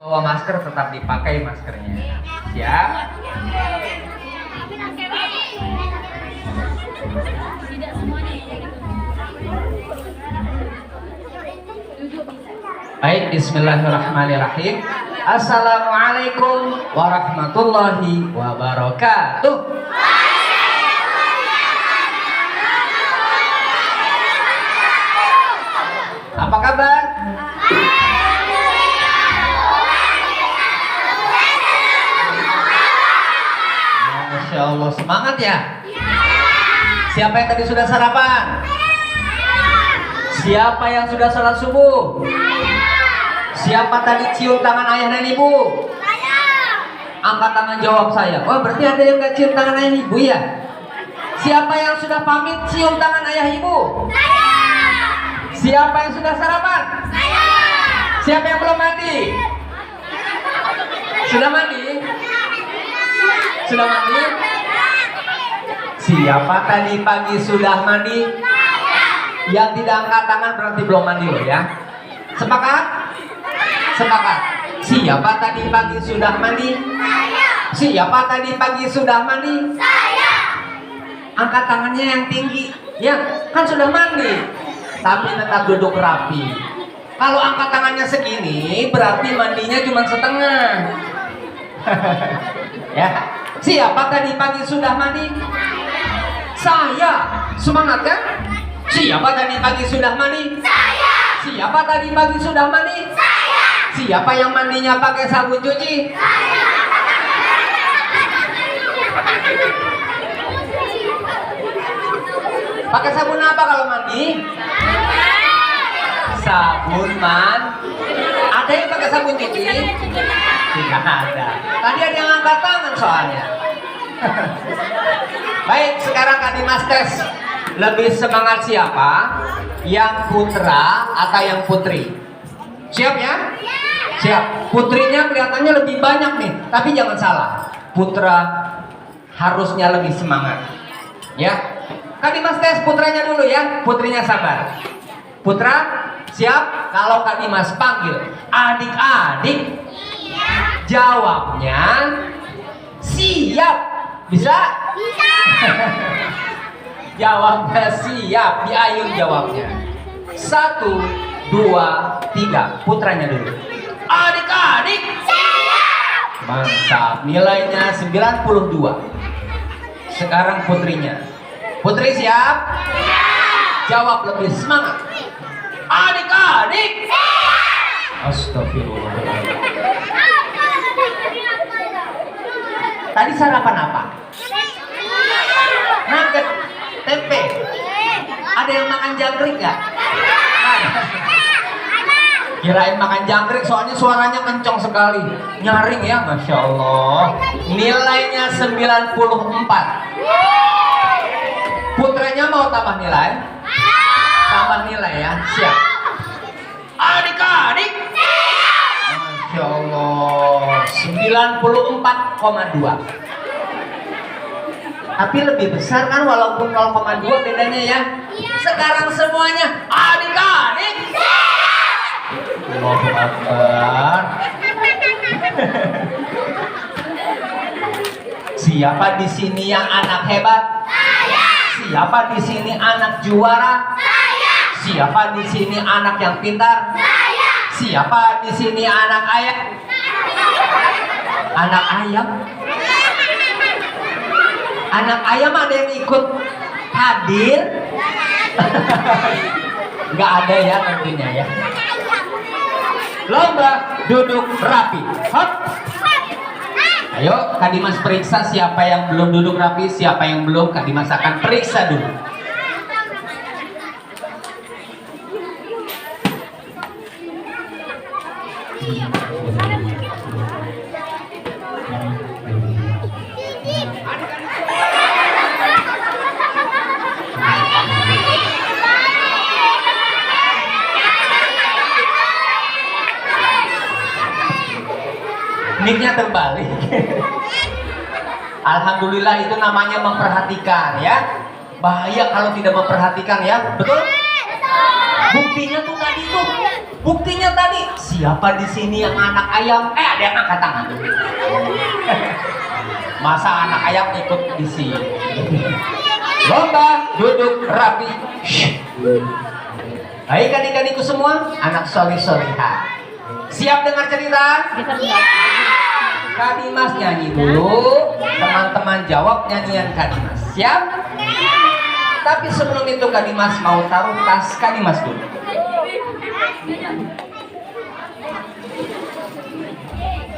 Bawa masker tetap dipakai maskernya. Siap? Baik, bismillahirrahmanirrahim. Assalamualaikum warahmatullahi wabarakatuh. Apa kabar? Masya Allah, semangat ya? Siapa yang tadi sudah sarapan? Siapa yang sudah sholat subuh? Siapa tadi cium tangan ayah dan ibu? Angkat tangan jawab saya. Oh, berarti ada yang gak cium tangan ayah ibu ya? Siapa yang sudah pamit cium tangan ayah ibu? Siapa yang sudah sarapan? Siapa yang belum mandi? Sudah mandi? Sudah mandi? Siapa tadi pagi sudah mandi? Yang tidak angkat tangan berarti belum mandi loh ya. Sepakat? Sepakat. Siapa tadi pagi sudah mandi? Siapa tadi pagi sudah mandi? Angkat tangannya yang tinggi. Ya, kan sudah mandi. Tapi tetap duduk rapi. Kalau angkat tangannya segini, berarti mandinya cuma setengah. Ya. Siapa tadi pagi sudah mandi? Saya. Semangat kan? Siapa tadi pagi sudah mandi? Saya. Siapa tadi pagi sudah mandi? Saya. Siapa yang mandinya pakai sabun cuci? Saya. Pakai sabun apa kalau mandi? Sabun Ada yang pakai sabun cuci? Tidak ada. Tadi ada yang angkat tangan soalnya. Baik, sekarang Kak Dimas tes. Lebih semangat siapa? Yang putra atau yang putri? Siap ya? Siap. Putrinya kelihatannya lebih banyak nih, tapi jangan salah. Putra harusnya lebih semangat. Ya. Kak Dimas tes putranya dulu ya. Putrinya sabar. Putra, siap? Kalau Kak Dimas panggil adik-adik, jawabnya siap. Bisa? Bisa. Jawabnya siap. Diayun jawabnya. 1, 2, 3. Putranya dulu. Adik-adik siap. Mantap. Nilainya 92. Sekarang putrinya. Putri siap? Siap. Jawab lebih semangat. Adik-adik siap. Astagfirullahaladzim. Tadi sarapan apa? Nugget, tempe. Ada yang makan jangkrik nggak? Kirain makan jangkrik, soalnya suaranya kencang sekali. Nyaring ya, Masya Allah. Nilainya 94. Putranya mau tambah nilai? Tambah nilai ya, siap. Adik-adik Masya Allah, 94,2. Tapi lebih besar kan, walaupun 0,2 bedanya ya. Sekarang semuanya adik-adik Allahu Akbar. Siapa di sini yang anak hebat? Siapa di sini anak juara? Siapa di sini anak yang pintar? Siapa di sini anak ayam? Anak ayam? Anak ayam ada yang ikut hadir? Nggak ada ya tentunya ya. Lomba duduk rapi. Hop. Ayo Kak Dimas periksa siapa yang belum duduk rapi, siapa yang belum. Kak Dimas akan periksa dulu. Mic-nya terbalik. Alhamdulillah, itu namanya memperhatikan ya. Bahaya kalau tidak memperhatikan ya. Betul? Buktinya tuh tadi tuh Buktinya tadi, siapa di sini yang anak ayam? Ada yang angkat tangan. Masa anak ayam ikut di sini? Lomba duduk rapi. Baik adik-adikku semua, anak solih-solihah. Siap dengar cerita? Kak Dimas nyanyi dulu, teman-teman jawab nyanyian Kak Dimas. Siap? Tapi sebelum itu Kak Dimas mau taruh tas Kak Dimas dulu.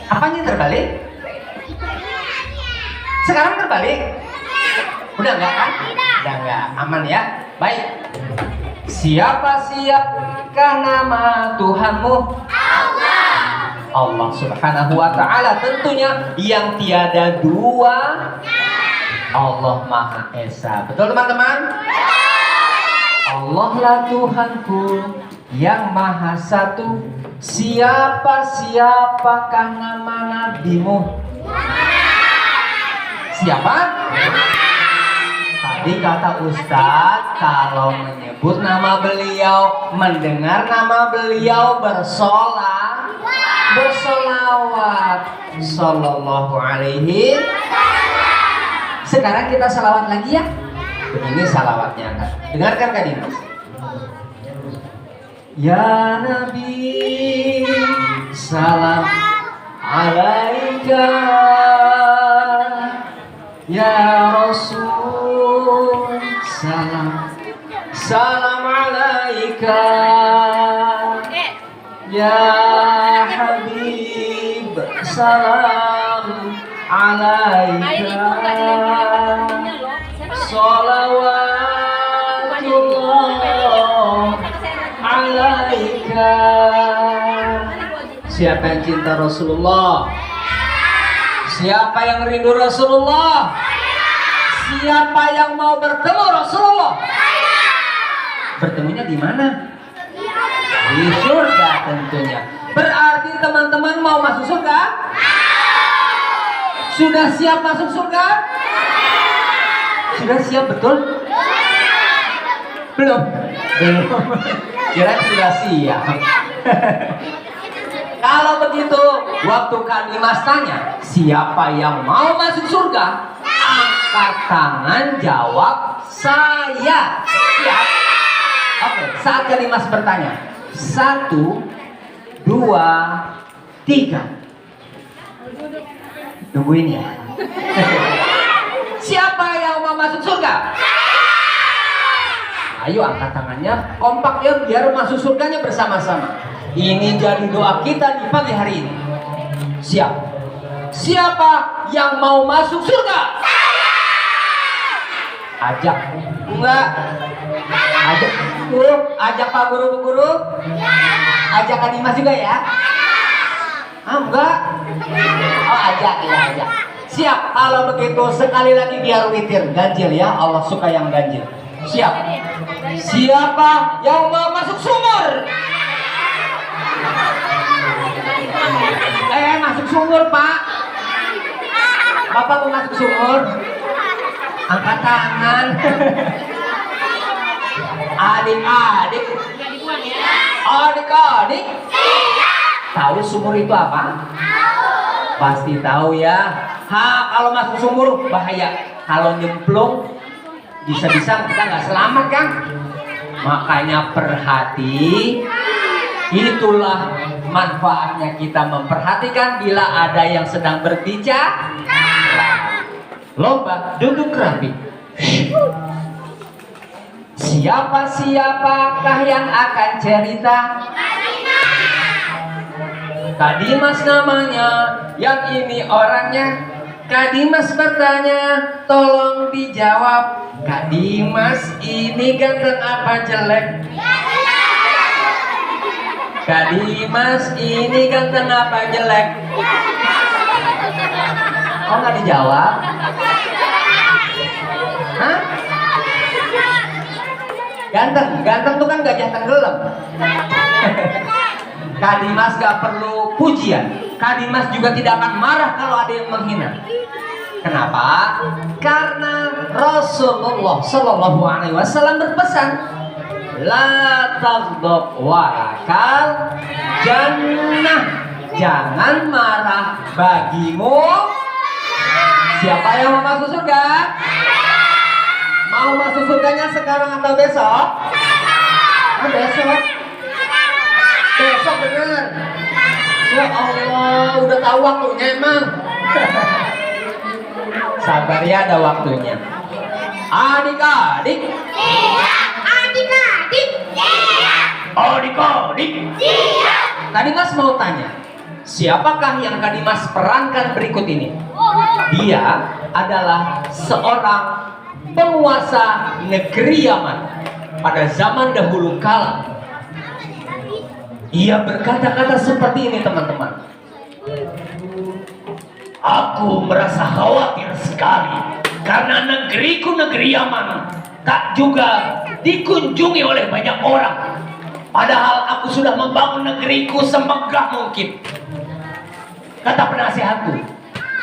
Apanya terbalik? Sekarang terbalik? Udah enggak kan? Udah enggak, aman ya. Baik. Siapakah nama Tuhanmu? Allah. Allah Subhanahu wa ta'ala, tentunya yang tiada dua. Allah Maha Esa. Betul teman-teman? Allah lah Tuhanku yang Maha Satu. Siapakah nama nabimu? Siapa? Tadi kata Ustadz, kalau menyebut nama beliau, mendengar nama beliau, bersolawat sallallahu alaihi. Sekarang kita salawat lagi ya. Begini salawatnya kan. Dengarkan Kak Dimas. Ya Nabi, salam alaika. Ya Rasul, salam alaika. Ya Habib, salam alaika. Salawatullah alaika. Siapa yang cinta Rasulullah? Siapa yang rindu Rasulullah? Siapa yang mau bertemu Rasulullah? Bertemunya di mana? Di surga tentunya. Berarti teman-teman mau masuk surga? Sudah siap masuk surga? Sudah siap betul? Belum? Belum. Kirain sudah siap. Kalau begitu, waktu Kak Dimas tanya, siapa yang mau masuk surga? Angkat tangan, jawab saya. Siap? Oke, saat Kak Dimas bertanya, 1, 2, 3. Tungguin ya. Siapa yang mau masuk surga? Ayo angkat tangannya, kompak ya biar masuk surganya bersama-sama. Ini jadi doa kita di pagi hari ini. Siap? Siapa yang mau masuk surga? Ajak. Enggak. Ajak guru, ajak Pak Guru. Ajak Kak Dimas juga ya. Enggak. Oh ajak ya, ajak. Siap. Kalau begitu sekali lagi biar witir, ganjil ya. Allah suka yang ganjil. Siap. Siapa yang mau masuk sumur? Masuk sumur Pak. Bapak mau masuk sumur? Angkat tangan. Adik-adik. Adik-adik. Tahu sumur itu apa? Pasti tahu ya. Kalau masuk sumur bahaya. Kalau nyemplung bisa-bisa kita nggak selamat kan? Makanya perhati. Itulah manfaatnya kita memperhatikan bila ada yang sedang berbicara. Lomba duduk rapi. Siapakah yang akan cerita? Kak Dimas namanya, yang ini orangnya. Kak Dimas bertanya, tolong dijawab. Kak Dimas ini ganteng apa jelek? Kak Dimas ini ganteng apa jelek? Oh nggak dijawab? Hah? Ganteng tuh kan gajah tenggelam. Kak Dimas gak perlu pujian. Kak Dimas juga tidak akan marah kalau ada yang menghina. Kenapa? Karena Rasulullah Shallallahu Alaihi Wasallam berpesan, La taghdab walakal jannah. Jangan marah bagimu. Siapa yang mau masuk surga? Mau masuk surganya sekarang atau besok? Besok. Besok bener. Ya Allah, udah tahu waktunya emang. Sabar ya, ada waktunya. Adik-adik. Adik-adik. Adik-adik. Tadi Mas mau tanya, siapakah yang tadi Mas perankan berikut ini? Dia adalah seorang penguasa negeri Yaman pada zaman dahulu kala. Ia berkata-kata seperti ini, teman-teman. Aku merasa khawatir sekali karena negeriku, negeri Yaman, tak juga dikunjungi oleh banyak orang. Padahal aku sudah membangun negeriku semegah mungkin. Kata penasihatku,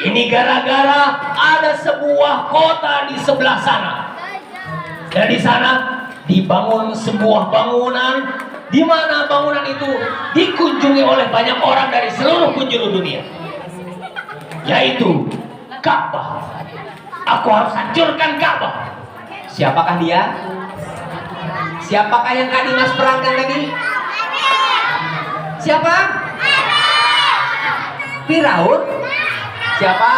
ini gara-gara ada sebuah kota di sebelah sana. Dan di sana dibangun sebuah bangunan, di mana bangunan itu dikunjungi oleh banyak orang dari seluruh penjuru dunia, yaitu Ka'bah. Aku harus hancurkan Ka'bah. Siapakah dia? Siapakah yang tadi Mas perankan tadi? Siapa? Firaun? Siapa?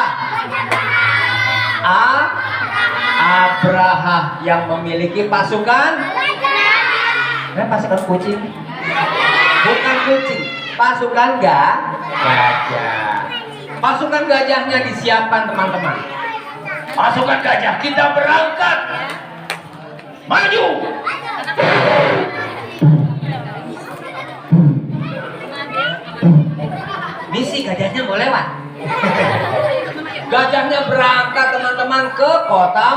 Abraha yang memiliki pasukan? Pasukan kucing? Bukan kucing, pasukan gajah. Pasukan gajahnya disiapkan, teman-teman. Pasukan gajah, kita berangkat. Maju. Misi gajahnya mau lewat. Gajahnya berangkat, teman-teman, ke kota.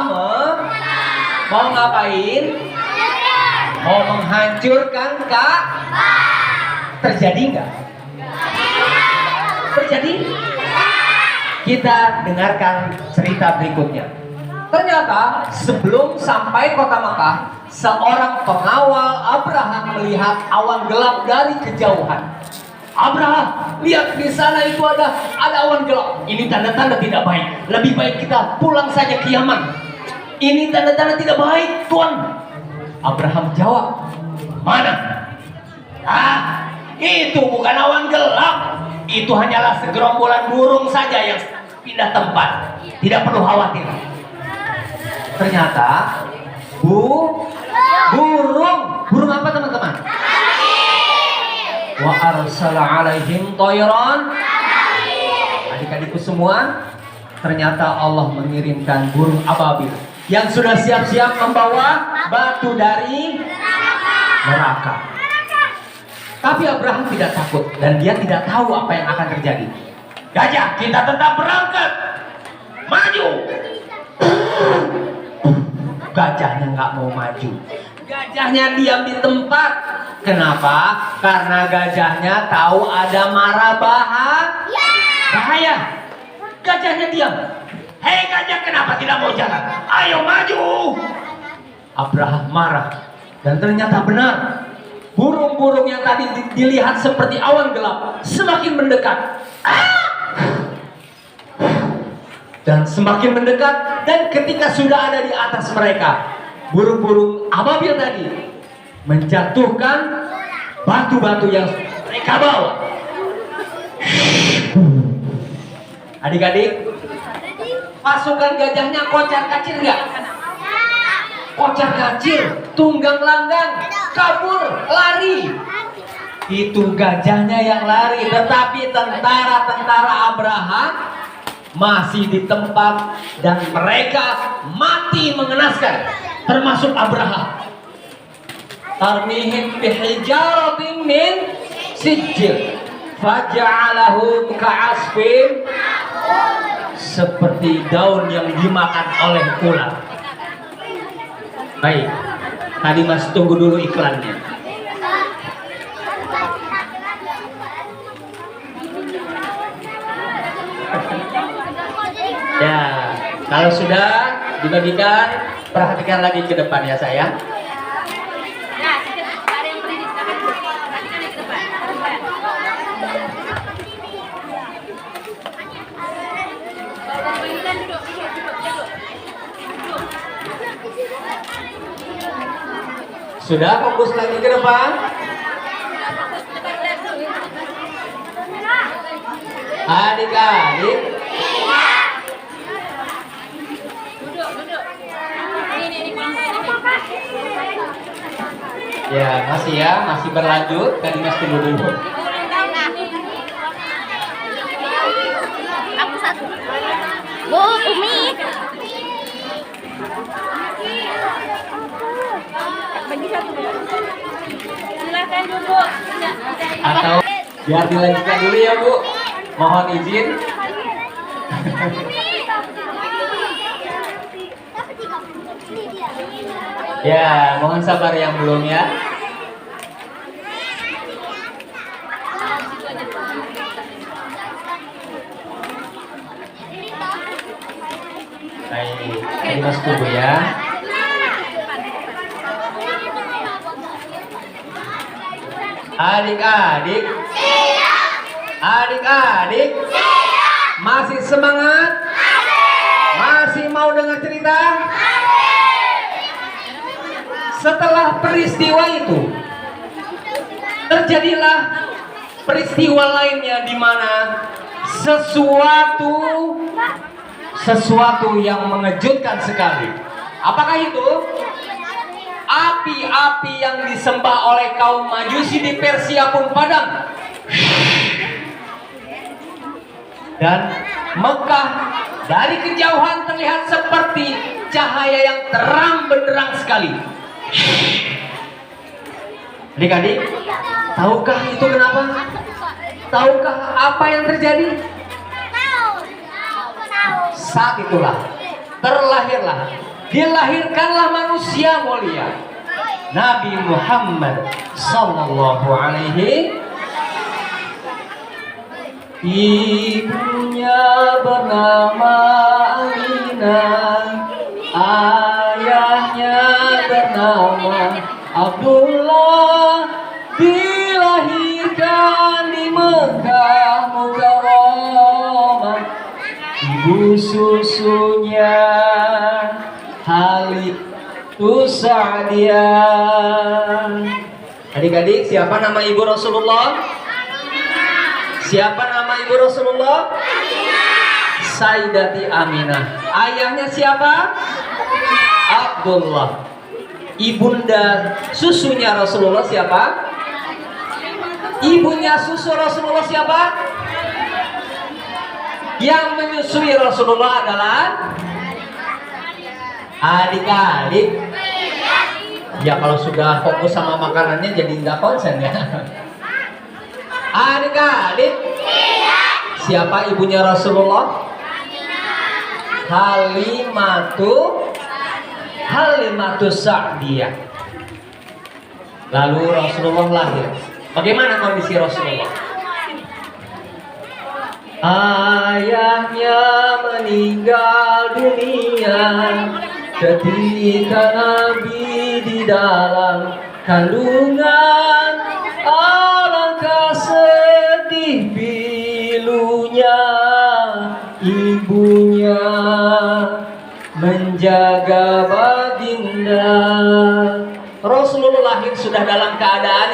Mau ngapain? Mau menghancurkan Ka'bah. Terjadi nggak? Terjadi? Kita dengarkan cerita berikutnya. Ternyata sebelum sampai kota Makkah, seorang pengawal Abraham melihat awan gelap dari kejauhan. Abraham, lihat di sana itu ada awan gelap. Ini tanda-tanda tidak baik. Lebih baik kita pulang saja ke Yaman. Ini tanda-tanda tidak baik, Tuan. Abraham jawab, mana? Itu bukan awan gelap. Itu hanyalah segerombolan burung saja yang pindah tempat. Tidak perlu khawatir. Ternyata burung apa, teman-teman? Wa arsala alaihim thayran. Adik-adikku semua, ternyata Allah mengirimkan burung ababil yang sudah siap-siap membawa batu dari neraka. Tapi Abraham tidak takut dan dia tidak tahu apa yang akan terjadi. Gajah, kita tetap berangkat. Maju. Gajahnya nggak mau maju. Gajahnya diam di tempat. Kenapa? Karena gajahnya tahu ada mara bahaya. Gajahnya diam. Hei gajah, kenapa tidak mau jalan? Ayo maju. Abraham marah. Dan ternyata benar. Burung-burung yang tadi dilihat seperti awan gelap semakin mendekat. Dan semakin mendekat, dan ketika sudah ada di atas mereka, burung-burung ababil tadi menjatuhkan batu-batu yang mereka bawa. Adik-adik, pasukan gajahnya kocar-kacir nggak? Kocar-kacir, tunggang-langgang, kabur, lari. Itu gajahnya yang lari, tetapi tentara-tentara Abraham masih di tempat dan mereka mati mengenaskan, termasuk Abraham. Tarmihim bihijaratin min sijil faja'alahum ka'asfin, seperti daun yang dimakan oleh ular. Baik, tadi Mas tunggu dulu iklannya. Ya, kalau sudah dibagikan, perhatikan lagi ke depan ya sayang. Sudah, fokus lagi ke depan. Adik-adik. Ya, masih berlanjut. Tadi Mas tunggu dulu. Aku satu. Bu, Umi. Bagi satu. Silakan duduk. Atau biar dilanjutkan dulu ya Bu. Mohon izin. Ya, mohon sabar yang belum ya. Baik, ini Mas tunggu ya. Adik-adik. Adik-adik. Masih semangat? Masih mau dengar cerita? Setelah peristiwa itu, terjadilah peristiwa lainnya di mana sesuatu yang mengejutkan sekali. Apakah itu? Api-api yang disembah oleh kaum Majusi di Persia pun padam. Dan Mekah dari kejauhan terlihat seperti cahaya yang terang benderang sekali. Adik-adik, tahukah itu kenapa? Tahukah apa yang terjadi? Saat itulah dilahirkanlah manusia mulia, Nabi Muhammad sallallahu alaihi. Ibunya bernama Aminah, ayahnya bernama Abdullah, dilahirkan di Mekah Mukarramah. Ibu susunya Halidatu Sa'diyah. Adik-adik, siapa nama ibu Rasulullah? Siapa nama ibu Rasulullah? Sayyidati Aminah. Ayahnya siapa? Abdullah. Ibunda susunya Rasulullah siapa? Ibunya susu Rasulullah siapa? Yang menyusui Rasulullah adalah adik-adik. Ya kalau sudah fokus sama makanannya jadi nggak konsen ya. Adik-adik, siapa ibunya Rasulullah? Halimatu Sa'diyah. Lalu Rasulullah lahir. Bagaimana kondisi Rasulullah? Ayahnya meninggal dunia ketika Nabi di dalam kandungan. Alangkah sedih pilunya ibunya menjaga baginda. Rasulullah lahir sudah dalam keadaan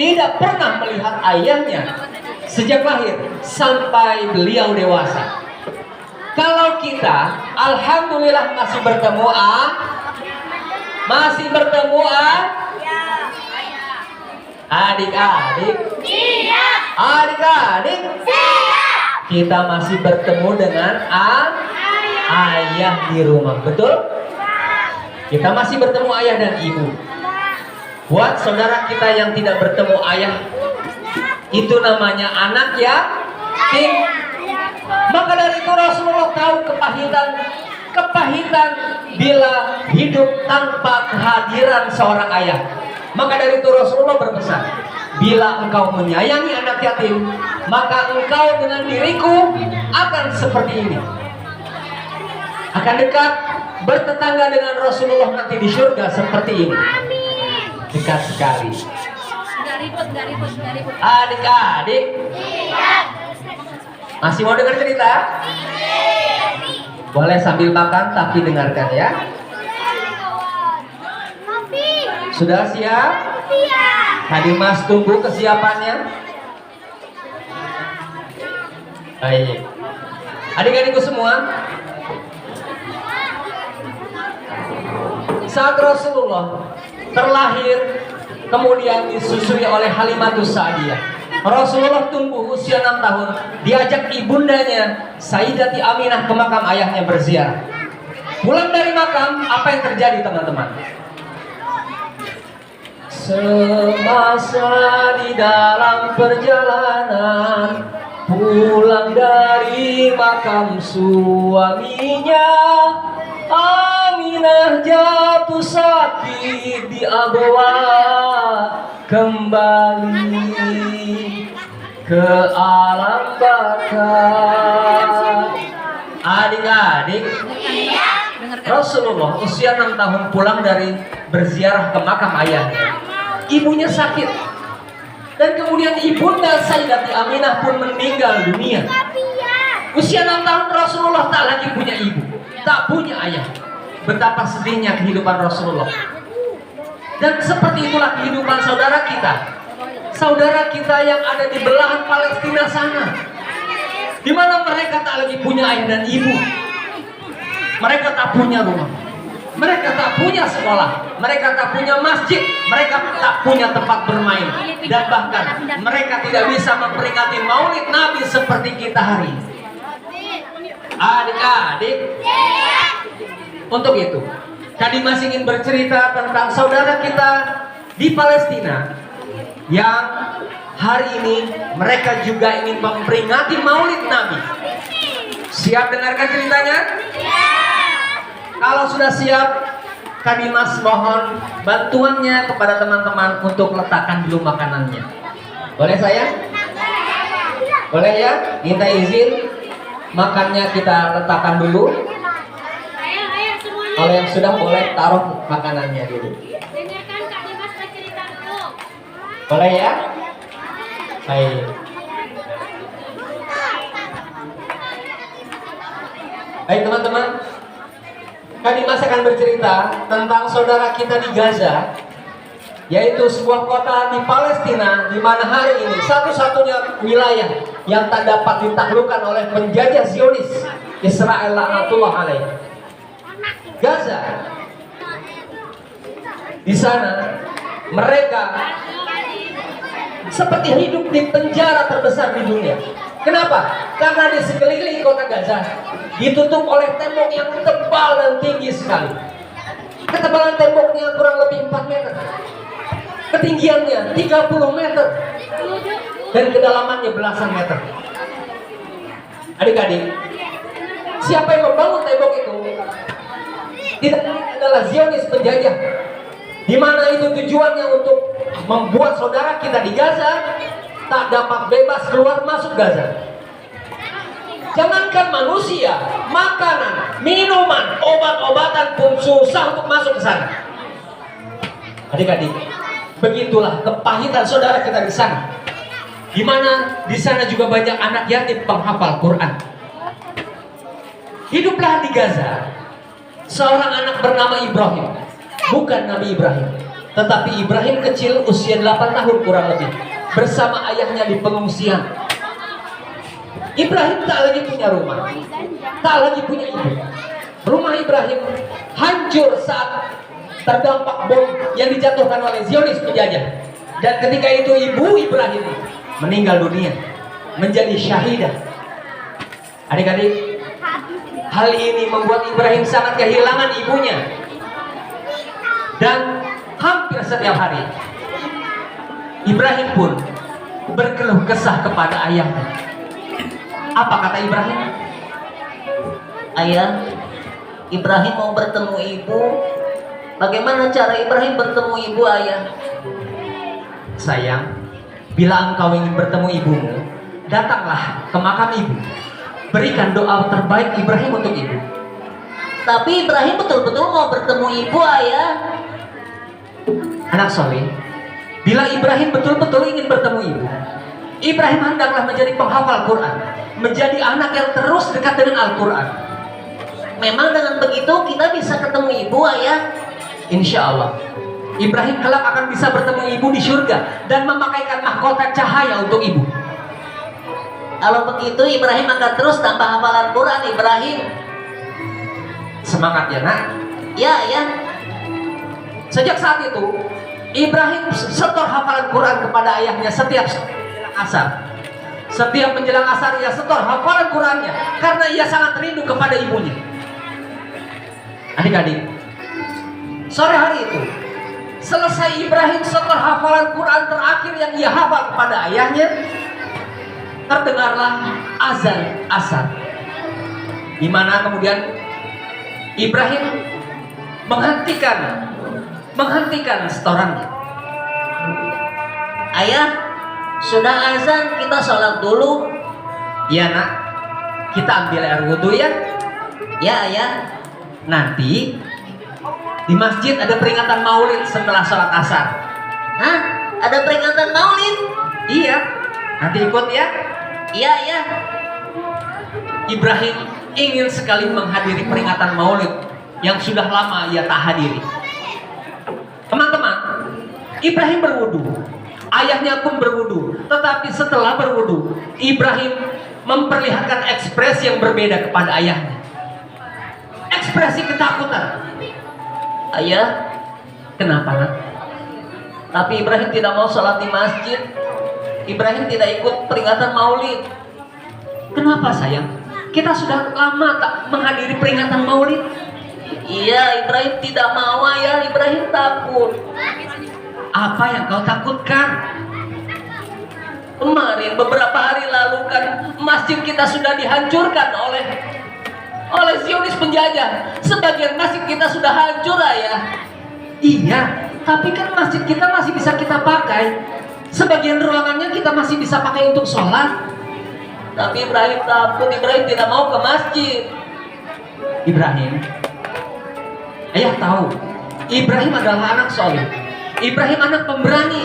tidak pernah melihat ayahnya sejak lahir sampai beliau dewasa. Kalau kita alhamdulillah masih bertemu adik-adik. Adik-adik, kita masih bertemu dengan ayah di rumah, betul? Kita masih bertemu ayah dan ibu. Buat saudara kita yang tidak bertemu ayah, itu namanya anak yatim. Maka dari itu Rasulullah tahu kepahitan bila hidup tanpa kehadiran seorang ayah. Maka dari itu Rasulullah berpesan, bila engkau menyayangi anak yatim, maka engkau dengan diriku akan seperti ini, akan dekat, bertetangga dengan Rasulullah nanti di surga seperti ini. Dekat sekali. Adik-adik, masih mau dengar cerita? Boleh sambil makan tapi dengarkan ya. Sudah siap? Tadi Mas tunggu kesiapannya. Baik. Adik-adikku semua, saat Rasulullah terlahir kemudian disusui oleh Halimatus Sa'diyah, Rasulullah tunggu usia 6 tahun, diajak ibundanya Sayyidati Aminah ke makam ayahnya berziarah. Pulang dari makam, apa yang terjadi teman-teman? Semasa di dalam perjalanan pulang dari makam suaminya, Aminah jatuh sakit, dibawa kembali ke alam baka. Adik-adik, Rasulullah usia 6 tahun pulang dari berziarah ke makam ayahnya. Ibunya sakit, dan kemudian ibunda Sayyidati Aminah pun meninggal dunia. Usia 6 tahun Rasulullah tak lagi punya ibu, tak punya ayah. Betapa sedihnya kehidupan Rasulullah. Dan seperti itulah kehidupan saudara kita. Saudara kita yang ada di belahan Palestina sana, di mana mereka tak lagi punya ayah dan ibu. Mereka tak punya rumah, mereka tak punya sekolah, mereka tak punya masjid, mereka tak punya tempat bermain, dan bahkan mereka tidak bisa memperingati Maulid Nabi seperti kita hari ini. Adik-adik, untuk itu tadi masih ingin bercerita tentang saudara kita di Palestina yang hari ini mereka juga ingin memperingati Maulid Nabi. Siap dengarkan ceritanya? Kalau sudah siap, Kak Dimas mohon bantuannya kepada teman-teman untuk letakkan dulu makanannya. Boleh saya? Boleh ya? Minta izin, makannya kita letakkan dulu. Kalau yang sudah boleh taruh makanannya dulu. Dengarkan Kak Dimas bercerita dulu. Boleh ya? Baik. Baik teman-teman, Kak Dimas akan bercerita tentang saudara kita di Gaza, yaitu sebuah kota di Palestina di mana hari ini satu-satunya wilayah yang tak dapat ditaklukkan oleh penjajah Zionis Israel laknatullah alaih. Gaza. Di sana mereka seperti hidup di penjara terbesar di dunia. Kenapa? Karena di sekeliling kota Gaza ditutup oleh tembok yang tebal dan tinggi sekali. Ketebalan temboknya kurang lebih 4 meter. Ketinggiannya 30 meter. Dan kedalamannya belasan meter. Adik-adik, siapa yang membangun tembok itu? Tidak lain adalah Zionis penjajah. Di mana itu tujuannya untuk membuat saudara kita di Gaza tak dapat bebas keluar masuk Gaza. Jangankan manusia, makanan, minuman, obat-obatan pun susah untuk masuk ke sana. Adik-adik, begitulah kepahitan saudara kita di sana. Di mana di sana juga banyak anak yatim penghafal Quran. Hiduplah di Gaza seorang anak bernama Ibrahim. Bukan Nabi Ibrahim, tetapi Ibrahim kecil usia 8 tahun kurang lebih, bersama ayahnya di pengungsian. Ibrahim tak lagi punya rumah, tak lagi punya ibu. Rumah Ibrahim hancur saat terdampak bom yang dijatuhkan oleh Zionis penjajah. Dan ketika itu ibu Ibrahim meninggal dunia, menjadi syahidah. Adik-adik, hal ini membuat Ibrahim sangat kehilangan ibunya. Dan hampir setiap hari Ibrahim pun berkeluh kesah kepada ayahnya. Apa kata Ibrahim? Ayah, Ibrahim mau bertemu ibu. Bagaimana cara Ibrahim bertemu ibu, ayah? Sayang, bila engkau ingin bertemu ibumu, datanglah ke makam ibu. Berikan doa terbaik Ibrahim untuk ibu. Tapi Ibrahim betul-betul mau bertemu ibu, ayah. Anak soleh, bila Ibrahim betul-betul ingin bertemu ibu, Ibrahim hendaklah menjadi penghafal Quran, menjadi anak yang terus dekat dengan Al-Quran. Memang dengan begitu kita bisa ketemu ibu, ayah? Insya Allah. Ibrahim kelak akan bisa bertemu ibu di surga dan memakaikan mahkota cahaya untuk ibu. Kalau begitu Ibrahim akan terus tambah hafalan Quran. Ibrahim. Semangat ya nak. Ya, ya. Sejak saat itu Ibrahim setor hafalan Quran kepada ayahnya setiap menjelang asar. Setiap menjelang asar ia setor hafalan Qurannya karena ia sangat rindu kepada ibunya. Adik-adik, sore hari itu selesai Ibrahim setor hafalan Quran terakhir yang ia hafal kepada ayahnya, terdengarlah azan asar, di mana kemudian Ibrahim menghentikan setorannya. Ayah, sudah azan, kita sholat dulu. Iya nak, kita ambil air wudhu ya. Ya, ayah. Nanti di masjid ada peringatan maulid setelah sholat asar. Hah? Ada peringatan maulid? Iya, nanti ikut ya. Iya, iya. Ibrahim ingin sekali menghadiri peringatan maulid yang sudah lama ia tak hadiri. Teman-teman, Ibrahim berwudu, ayahnya pun berwudu. Tetapi setelah berwudu, Ibrahim memperlihatkan ekspresi yang berbeda kepada ayahnya. Ekspresi ketakutan. Ayah, Kenapa nak? tapi Ibrahim tidak mau sholat di masjid. Ibrahim tidak ikut peringatan maulid. Kenapa sayang? Kita sudah lama tak menghadiri peringatan maulid. Iya, Ibrahim tidak mau, ayah. Ibrahim takut. Apa yang kau takutkan? Kemarin beberapa hari lalu kan masjid kita sudah dihancurkan oleh Zionis penjajah. Sebagian masjid kita sudah hancur, ayah. Iya, tapi kan masjid kita masih bisa kita pakai. Sebagian ruangannya kita masih bisa pakai untuk sholat. Tapi Ibrahim takut. Ibrahim tidak mau ke masjid. Ibrahim, ayah tahu, Ibrahim adalah anak soleh. Ibrahim anak pemberani.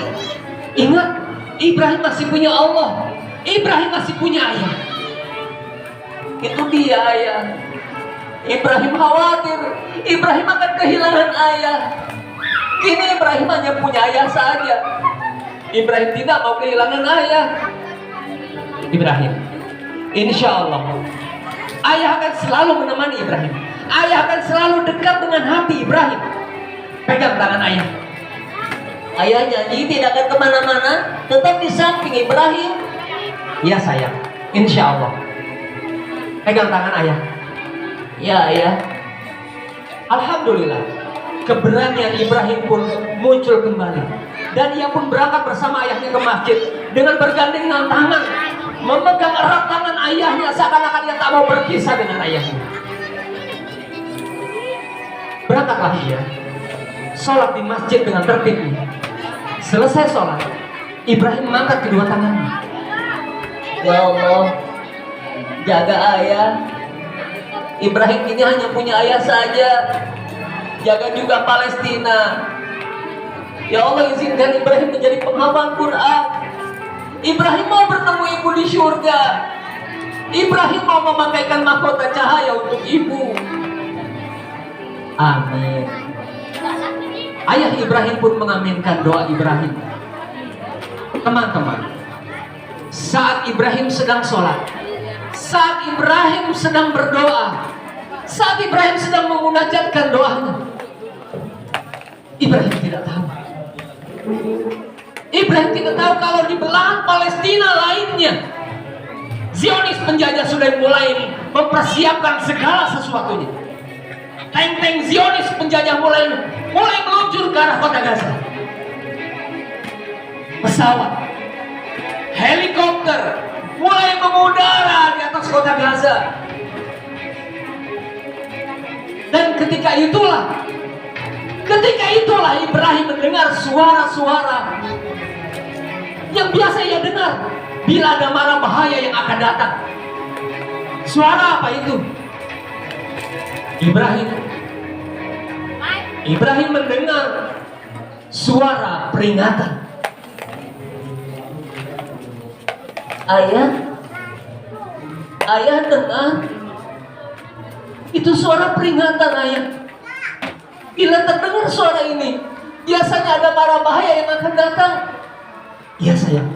Ingat, Ibrahim masih punya Allah. Ibrahim masih punya ayah. Itu dia, ayah. Ibrahim khawatir. Ibrahim akan kehilangan ayah. Kini Ibrahim hanya punya ayah saja. Ibrahim tidak mau kehilangan ayah. Ibrahim, insya Allah, ayah akan selalu menemani Ibrahim. Ayah akan selalu dekat dengan hati Ibrahim. Pegang tangan ayah. Ayah janji tidak akan kemana-mana, tetap di samping Ibrahim. Ya sayang, insya Allah. Pegang tangan ayah. Ya, ayah. Alhamdulillah, keberanian Ibrahim pun muncul kembali. Dan ia pun berangkat bersama ayahnya ke masjid dengan bergandengan tangan, memegang erat tangan ayahnya seakan-akan ia tak mau berpisah dengan ayahnya. Berangkatlah ia, sholat di masjid dengan tertibnya. Selesai sholat, Ibrahim mengangkat kedua tangannya. Ya Allah, jaga ayah. Ibrahim ini hanya punya ayah saja. Jaga juga Palestina. Ya Allah, izinkan Ibrahim menjadi penghafal Quran. Ibrahim mau bertemu ibu di surga. Ibrahim mau memakaikan mahkota cahaya untuk ibu. Amin. Ayah Ibrahim pun mengaminkan doa Ibrahim. Teman-teman, saat Ibrahim sedang sholat, saat Ibrahim sedang berdoa, saat Ibrahim sedang memunajatkan doanya, Ibrahim tidak tahu. Ibrahim tidak tahu kalau di belahan Palestina lainnya, Zionis penjajah sudah mulai mempersiapkan segala sesuatunya. Tank-tank Zionis penjajah mulai meluncur ke arah kota Gaza. Pesawat, helikopter mulai mengudara di atas kota Gaza. Dan ketika itulah Ibrahim mendengar suara-suara yang biasa ia dengar bila ada mara bahaya yang akan datang. Suara apa itu? Ibrahim mendengar suara peringatan. Ayah dengar. Itu suara peringatan, ayah. Bila terdengar suara ini, Biasanya ada mara bahaya yang akan datang. Iya sayang,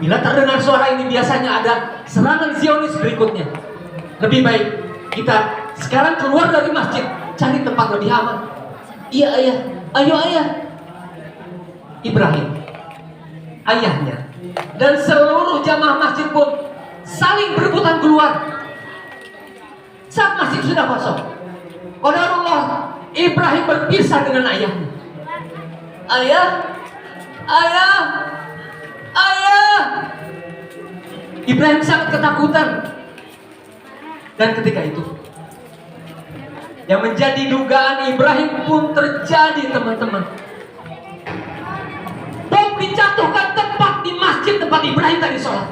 bila terdengar suara ini biasanya ada serangan Zionis berikutnya. Lebih baik kita sekarang keluar dari masjid, cari tempat lebih aman. Iya ayah, ayo ayah. Ibrahim, ayahnya, dan seluruh jamaah masjid pun saling berebutan keluar. Saat masjid sudah kosong, qadarullah, Ibrahim berpisah dengan ayahnya. Ayah, ayah, ayah. Ibrahim sangat ketakutan. Dan ketika itu, yang menjadi dugaan Ibrahim pun terjadi, teman-teman. Bom dijatuhkan tepat di masjid tempat Ibrahim tadi sholat.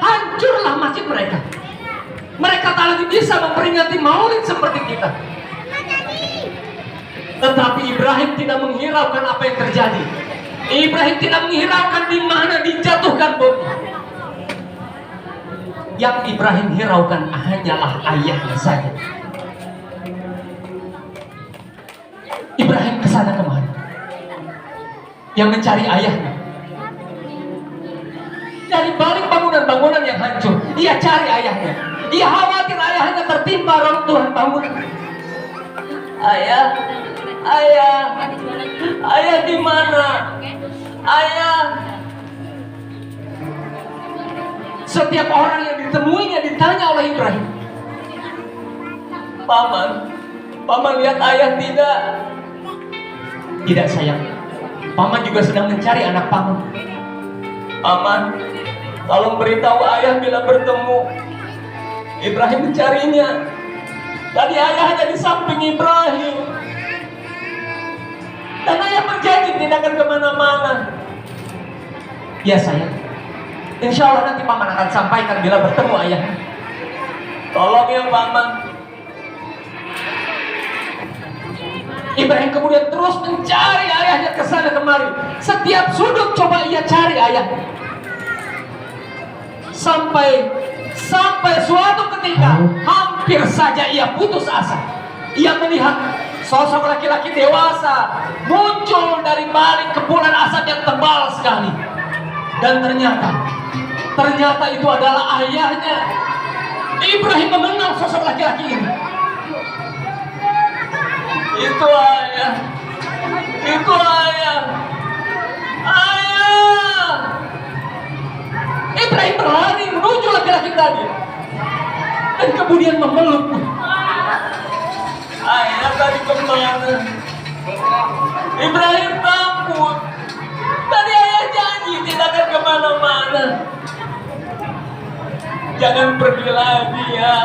Hancurlah masjid mereka. Mereka tak lagi bisa memperingati maulid seperti kita. Tetapi Ibrahim tidak menghiraukan apa yang terjadi. Ibrahim tidak menghiraukan di mana dijatuhkan bom. Yang Ibrahim hiraukan hanyalah ayahnya saja. Ibrahim kesana kemari, yang mencari ayahnya. Dari balik bangunan-bangunan yang hancur, ia cari ayahnya. Ia khawatir ayahnya tertimpa reruntuhan bangunan. Ayah, ayah, ayah di mana? Ayah. Setiap orang yang ditemuinya ditanya oleh Ibrahim, Paman lihat ayah tidak? Tidak sayang, Paman juga sedang mencari anak Paman. Paman, tolong beritahu ayah bila bertemu. Ibrahim mencarinya. Tadi ayahnya di samping Ibrahim. Dan ayah berjanji tidak akan kemana-mana. Ya sayang, insya Allah nanti Paman akan sampaikan bila bertemu ayah. Tolong ya Paman. Ibrahim kemudian terus mencari ayahnya ke sana kemari. Setiap sudut coba ia cari ayahnya. Sampai suatu ketika hampir saja ia putus asa. Ia melihat sosok laki-laki dewasa muncul dari balik kepulan asap yang tebal sekali. Dan ternyata itu adalah ayahnya. Ibrahim mengenal sosok laki-laki ini. Itu ayah. Itu ayah. Ayah. Ibrahim berlari menuju laki-laki tadi dan kemudian memeluk. Ayah tadi kemana? Ibrahim takut. Tadi ayah janji tidak akan kemana-mana. Jangan pergi lagi ya.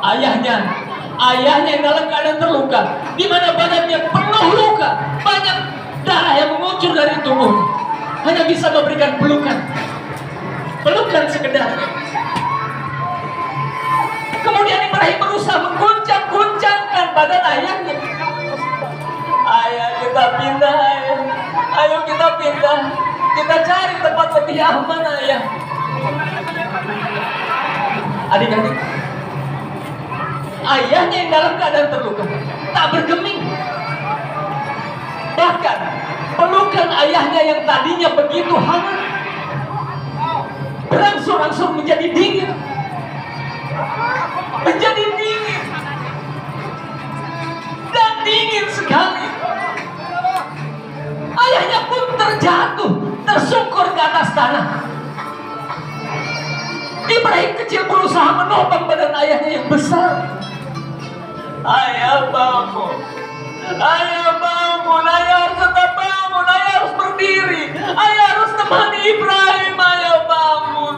Ayahnya yang dalam keadaan terluka, di mana badannya penuh luka, banyak darah yang mengucur dari tubuhnya, hanya bisa memberikan pelukan sekedar. Kemudian Ibrahim berusaha mengguncang-guncangkan badan ayahnya. Ayah, kita pindah ayah. Ayo kita pindah. Kita cari tempat lebih aman ayah. Adik-adik, ayahnya yang dalam keadaan terluka tak bergeming. Bahkan pelukan ayahnya yang tadinya begitu hangat berangsur-angsur menjadi dingin. Dan dingin sekali. Ayahnya pun terjatuh, tersungkur ke atas tanah. Ibrahim kecil berusaha menopang badan ayahnya yang besar. Ayah bangun. Ayah bangun. Ayah harus tetap bangun. Ayah harus berdiri. Ayah harus temani Ibrahim. Ayah bangun.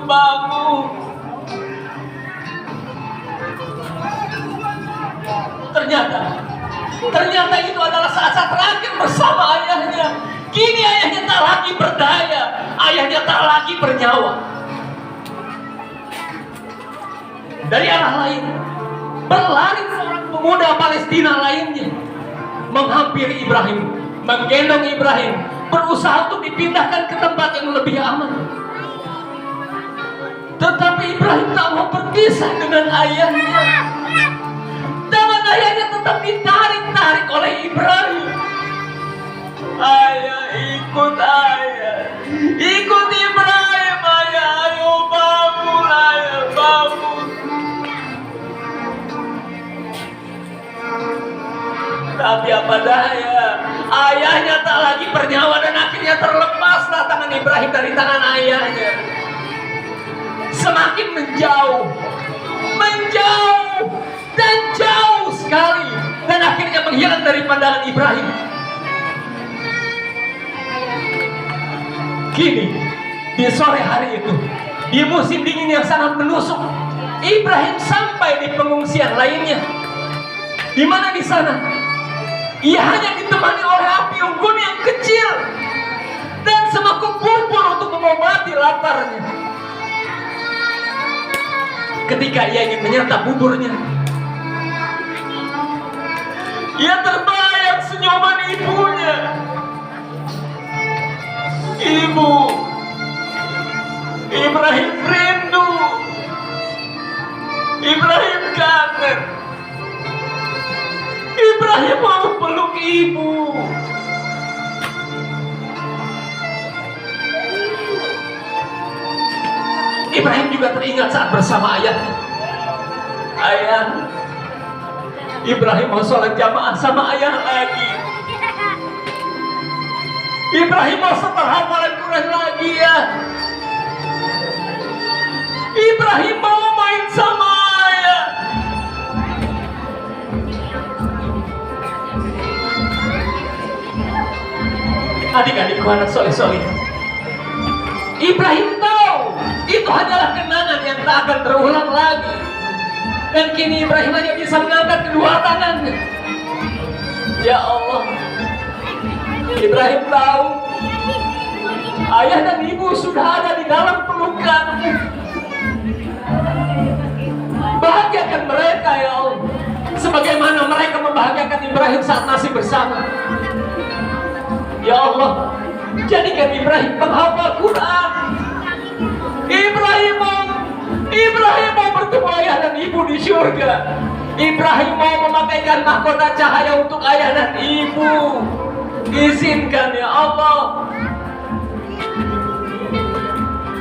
Ternyata itu adalah saat-saat terakhir bersama ayahnya. Kini ayahnya tak lagi berdaya. Ayahnya tak lagi bernyawa. Dari arah lain berlari seorang pemuda Palestina lainnya, menghampiri Ibrahim, menggendong Ibrahim, berusaha untuk dipindahkan ke tempat yang lebih aman. Tetapi Ibrahim tak mau berpisah dengan ayahnya. Tangan ayahnya tetap ditarik-tarik oleh Ibrahim. Ayah, ikut ayah, ikut Ibrahim ayah, ayo bangun ayah, bangun. Tapi apa daya, ayahnya tak lagi bernyawa dan akhirnya terlepaslah tangan Ibrahim dari tangan ayahnya. Semakin menjauh, dan jauh sekali, dan akhirnya menghilang dari pandangan Ibrahim. Kini, di sore hari itu, di musim dingin yang sangat menusuk, Ibrahim sampai di pengungsian lainnya. Di mana di sana? Ia hanya ditemani oleh api unggun yang kecil dan semangkuk bubur untuk mengobati laparnya. Ketika ia ingin menyantap buburnya, ia terbayang senyuman ibunya. Ibu, Ibrahim rindu, Ibrahim kangen, Ibrahim mau peluk ibu. Ibrahim juga teringat saat bersama ayahnya. Ayah, Ibrahim mau sholat jamaah sama ayah lagi. Ibrahim mau setar hafalan Quran lagi ya. Ibrahim mau main sama ayah. Adik-adikku anak soleh-soleh, Ibrahim tahu itu hanyalah kenangan yang tak akan terulang lagi. Dan kini Ibrahim hanya bisa mengangkat kedua tangannya. Ya Allah, Ibrahim tahu ayah dan ibu sudah ada di dalam pelukanmu. Bahagiakan mereka ya Allah, sebagaimana mereka membahagiakan Ibrahim saat masih bersama. Ya Allah, jadikan Ibrahim penghafal Quran. Ibrahim mau bertemu ayah dan ibu di surga. Ibrahim mau memakaikan mahkota cahaya untuk ayah dan ibu. Izinkan ya Allah.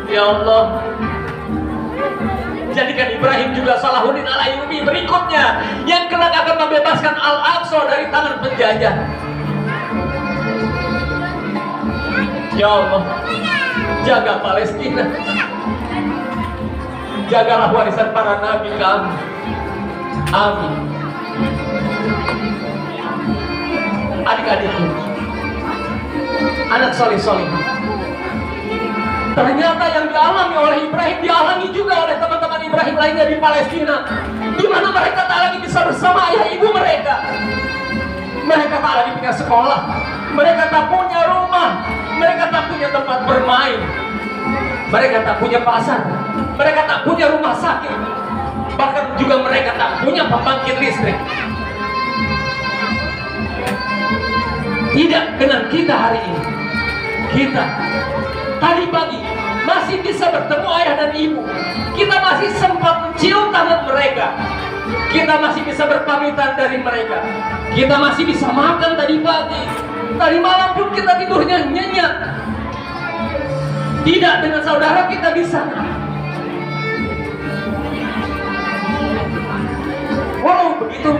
Ya Allah, jadikan Ibrahim juga Salahuddin Al-Ayyubi berikutnya yang kelak akan membebaskan Al-Aqsa dari tangan penjajah. Ya Allah, jaga Palestina, jagalah warisan para nabi kami. Amin. Adik-adikku, anak soleh-soleh, ternyata yang dialami oleh Ibrahim dialami juga oleh teman-teman Ibrahim lainnya di Palestina, di mana mereka tak lagi bisa bersama ayah ibu mereka. Mereka tak lagi punya sekolah, mereka tak punya rumah, mereka tak punya tempat bermain, mereka tak punya pasar, mereka tak punya rumah sakit, bahkan juga mereka tak punya pembangkit listrik. Tidak dengan kita hari ini. Kita tadi pagi masih bisa bertemu ayah dan ibu. Kita masih sempat mencium tangan mereka. Kita masih bisa berpamitan dari mereka. Kita masih bisa makan tadi pagi. Tadi malam pun kita tidurnya nyenyak. Tidak dengan saudara kita di sana. Walau begitu,